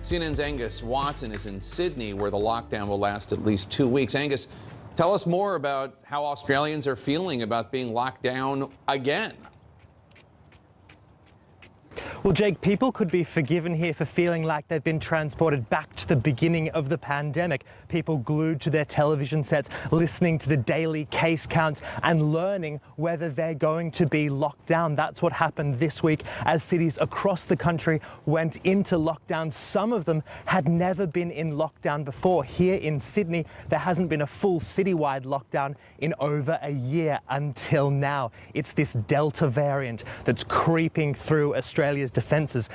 CNN's Angus Watson is in Sydney, where the lockdown will last at least 2 weeks. Angus, tell us more about how Australians are feeling about being locked down again. Well, Jake, people could be forgiven here for feeling like they've been transported back to the beginning of the pandemic. People glued to their television sets, listening to the daily case counts and learning whether they're going to be locked down. That's what happened this week as cities across the country went into lockdown. Some of them had never been in lockdown before. Here in Sydney, there hasn't been a full citywide lockdown in over a year until now. It's this Delta variant that's creeping through Australia's defences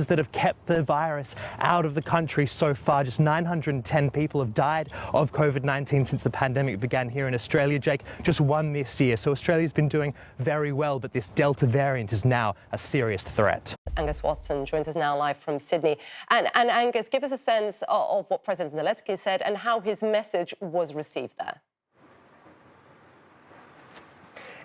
that have kept the virus out of the country so far. Just 910 people have died of COVID-19 since the pandemic began here in Australia, Jake. Just one this year. So Australia's been doing very well, but this Delta variant is now a serious threat. Angus Watson joins us now live from Sydney. And Angus, give us a sense of what President Zelensky said and how his message was received there.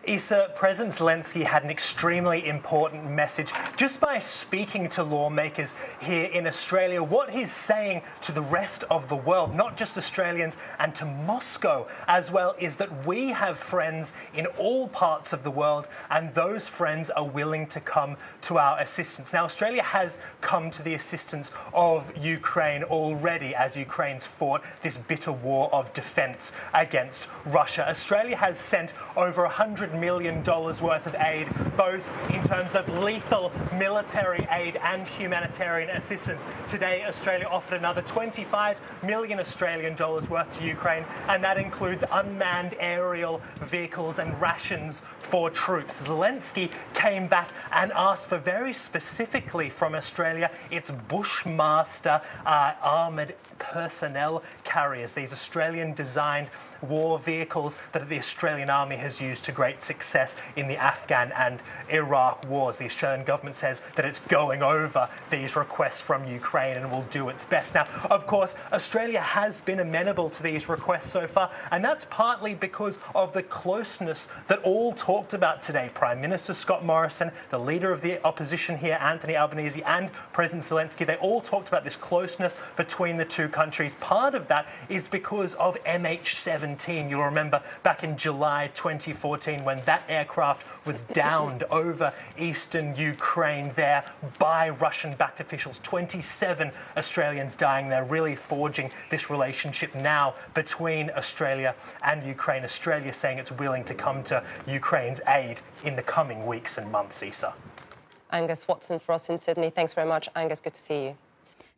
Issa, President Zelensky had an extremely important message just by speaking to lawmakers here in Australia. What he's saying to the rest of the world, not just Australians, and to Moscow as well, is that we have friends in all parts of the world, and those friends are willing to come to our assistance. Now, Australia has come to the assistance of Ukraine already as Ukraine's fought this bitter war of defence against Russia. Australia has sent over $100 million worth of aid, both in terms of lethal military aid and humanitarian assistance. Today, Australia offered another 25 million Australian dollars worth to Ukraine, and that includes unmanned aerial vehicles and rations for troops. Zelensky came back and asked for very specifically from Australia its Bushmaster armoured personnel carriers, these Australian-designed war vehicles that the Australian Army has used to great success in the Afghan and Iraq wars. The Australian government says that it's going over these requests from Ukraine and will do its best. Now, of course, Australia has been amenable to these requests so far, and that's partly because of the closeness that all talked about today. Prime Minister Scott Morrison, the leader of the opposition here, Anthony Albanese, and President Zelensky, they all talked about this closeness between the two countries. Part of that is because of MH17. You'll remember back in July 2014 when that aircraft was downed over eastern Ukraine there by Russian-backed officials. 27 Australians dying there, really forging this relationship now between Australia and Ukraine. Australia saying it's willing to come to Ukraine's aid in the coming weeks and months, Issa. Angus Watson for us in Sydney. Thanks very much, Angus. Good to see you.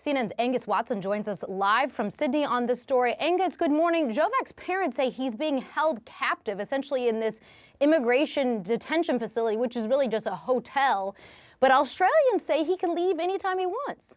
CNN's Angus Watson joins us live from Sydney on this story. Angus, good morning. Djokovic's parents say he's being held captive, essentially in this immigration detention facility, which is really just a hotel. But Australians say he can leave anytime he wants.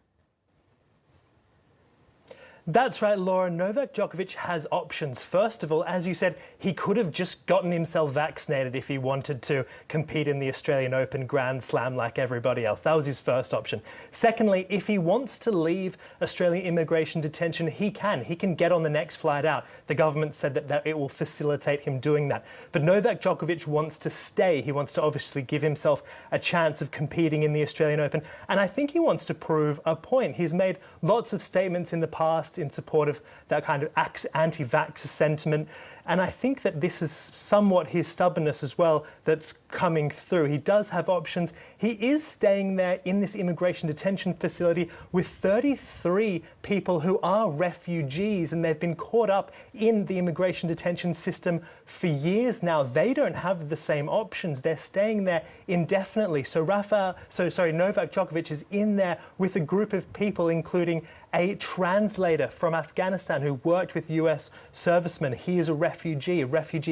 That's right, Laura. Novak Djokovic has options. First of all, as you said, he could have just gotten himself vaccinated if he wanted to compete in the Australian Open Grand Slam like everybody else. That was his first option. Secondly, if he wants to leave Australian immigration detention, he can. He can get on the next flight out. The government said that it will facilitate him doing that. But Novak Djokovic wants to stay. He wants to obviously give himself a chance of competing in the Australian Open. And I think he wants to prove a point. He's made lots of statements in the past in support of that kind of anti-vax sentiment. And I think that this is somewhat his stubbornness as well that's coming through. He does have options. He is staying there in this immigration detention facility with 33 people who are refugees, and they've been caught up in the immigration detention system for years now. They don't have the same options. They're staying there indefinitely. So Novak Djokovic is in there with a group of people, including a translator from Afghanistan who worked with US servicemen. He is a refugee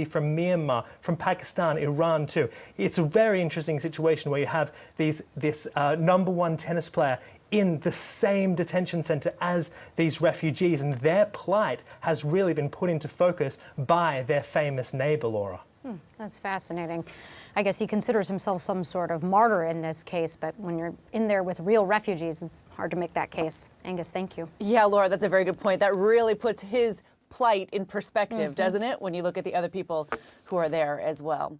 from Myanmar, from Pakistan, Iran too. It's a very interesting situation where you have this #1 tennis player in the same detention center as these refugees, and their plight has really been put into focus by their famous neighbor, Laura. That's fascinating. I guess he considers himself some sort of martyr in this case, but when you're in there with real refugees, it's hard to make that case. Angus, thank you. Yeah, Laura, that's a very good point. That really puts his plight in perspective, doesn't it, when you look at the other people who are there as well.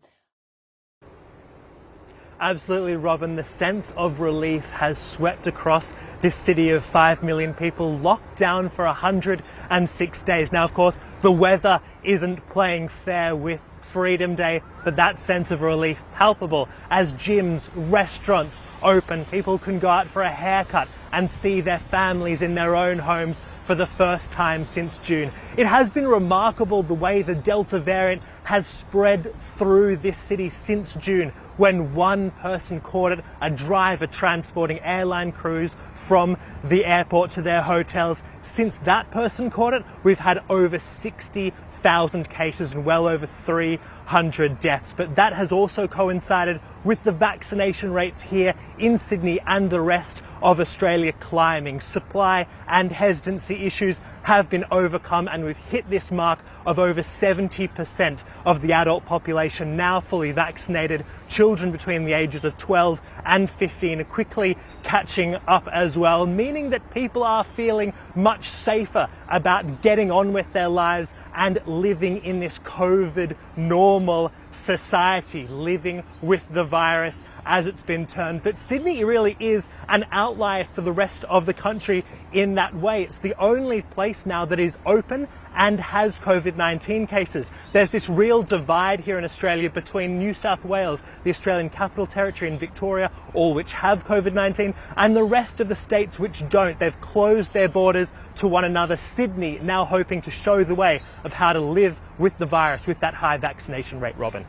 Absolutely, Robin. The sense of relief has swept across this city of 5 million people, locked down for 106 days. Now, of course, the weather isn't playing fair with Freedom Day, but that sense of relief palpable as gyms, restaurants open. People can go out for a haircut and see their families in their own homes for the first time since June. It has been remarkable the way the Delta variant has spread through this city since June, when one person caught it, a driver transporting airline crews from the airport to their hotels. Since that person caught it, we've had over 60,000 cases and well over 300 deaths. But that has also coincided with the vaccination rates here in Sydney and the rest of Australia climbing. Supply and hesitancy issues have been overcome, and we've hit this mark of over 70% of the adult population now fully vaccinated. Children between the ages of 12 and 15 are quickly catching up as well, meaning that people are feeling much safer about getting on with their lives and living in this COVID normal society, living with the virus as it's been termed. But Sydney really is an outlier for the rest of the country in that way. It's the only place now that is open and has COVID-19 cases. There's this real divide here in Australia between New South Wales, the Australian Capital Territory, and Victoria, all which have COVID-19, and the rest of the states which don't. They've closed their borders to one another. Sydney now hoping to show the way of how to live with the virus with that high vaccination rate, Robin.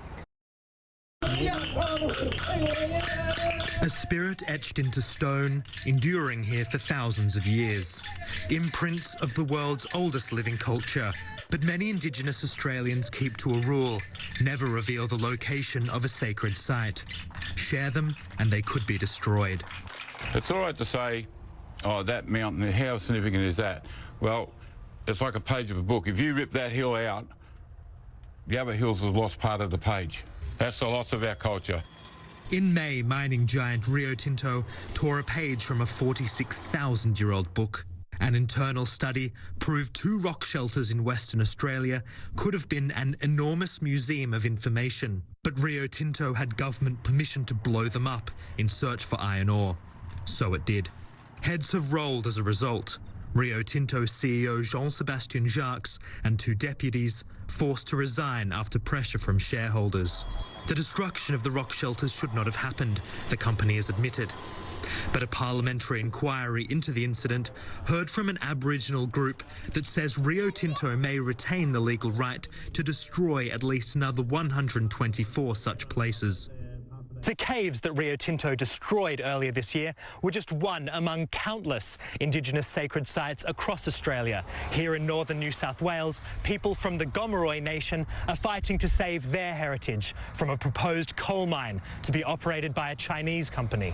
A spirit etched into stone, enduring here for thousands of years. Imprints of the world's oldest living culture. But many Indigenous Australians keep to a rule: never reveal the location of a sacred site. Share them and they could be destroyed. It's all right to say, oh, that mountain, how significant is that? Well, it's like a page of a book. If you rip that hill out, the other hills have lost part of the page. That's the loss of our culture. In May, mining giant Rio Tinto tore a page from a 46,000-year-old book. An internal study proved 2 rock shelters in Western Australia could have been an enormous museum of information. But Rio Tinto had government permission to blow them up in search for iron ore. So it did. Heads have rolled as a result. Rio Tinto CEO Jean-Sébastien Jacques and 2 deputies forced to resign after pressure from shareholders. The destruction of the rock shelters should not have happened, the company has admitted. But a parliamentary inquiry into the incident heard from an Aboriginal group that says Rio Tinto may retain the legal right to destroy at least another 124 such places. The caves that Rio Tinto destroyed earlier this year were just one among countless Indigenous sacred sites across Australia. Here in northern New South Wales, people from the Gomeroi Nation are fighting to save their heritage from a proposed coal mine to be operated by a Chinese company.